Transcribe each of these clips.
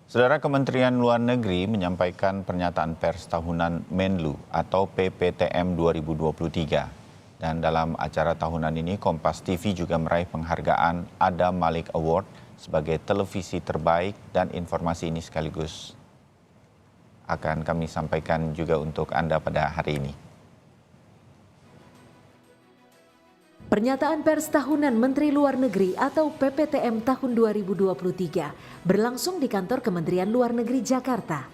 Saudara, Kementerian Luar Negeri menyampaikan pernyataan pers tahunan Menlu atau PPTM 2023. Dan dalam acara tahunan ini, Kompas TV juga meraih penghargaan Adam Malik Award sebagai televisi terbaik, dan informasi ini sekaligus akan kami sampaikan juga untuk Anda pada hari ini. Pernyataan pers tahunan Menteri Luar Negeri atau PPTM tahun 2023 berlangsung di kantor Kementerian Luar Negeri Jakarta.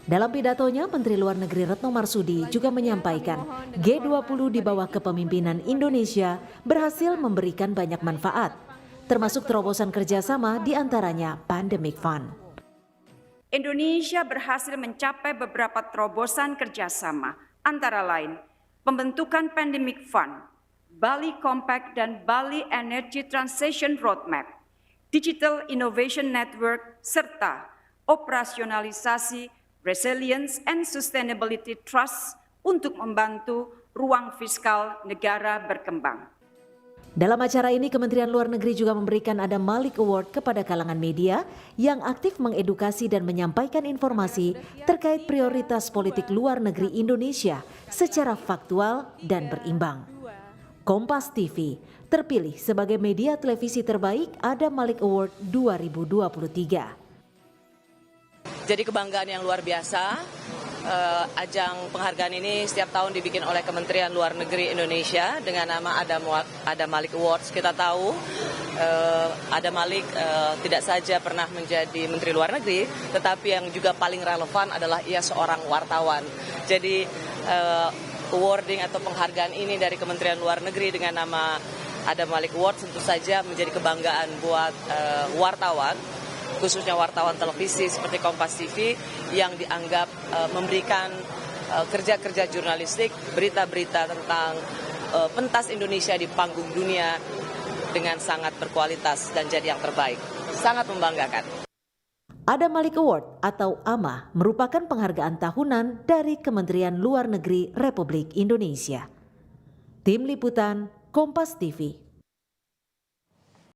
Dalam pidatonya, Menteri Luar Negeri Retno Marsudi juga menyampaikan G20 di bawah kepemimpinan Indonesia berhasil memberikan banyak manfaat, termasuk terobosan kerjasama diantaranya Pandemic Fund. Indonesia berhasil mencapai beberapa terobosan kerjasama, antara lain pembentukan Pandemic Fund, Bali Compact dan Bali Energy Transition Roadmap, Digital Innovation Network, serta operasionalisasi Resilience and Sustainability Trust untuk membantu ruang fiskal negara berkembang. Dalam acara ini, Kementerian Luar Negeri juga memberikan Adam Malik Award kepada kalangan media yang aktif mengedukasi dan menyampaikan informasi terkait prioritas politik luar negeri Indonesia secara faktual dan berimbang. Kompas TV terpilih sebagai media televisi terbaik Adam Malik Award 2023. Jadi kebanggaan yang luar biasa. Ajang penghargaan ini setiap tahun dibikin oleh Kementerian Luar Negeri Indonesia dengan nama Adam Malik Awards. Kita tahu Adam Malik tidak saja pernah menjadi Menteri Luar Negeri, tetapi yang juga paling relevan adalah ia seorang wartawan. Jadi awarding atau penghargaan ini dari Kementerian Luar Negeri dengan nama Adam Malik Awards tentu saja menjadi kebanggaan buat wartawan, khususnya wartawan televisi seperti Kompas TV yang dianggap memberikan kerja-kerja jurnalistik, berita-berita tentang pentas Indonesia di panggung dunia dengan sangat berkualitas dan jadi yang terbaik. Sangat membanggakan. Adam Malik Award atau AMA merupakan penghargaan tahunan dari Kementerian Luar Negeri Republik Indonesia. Tim Liputan Kompas TV.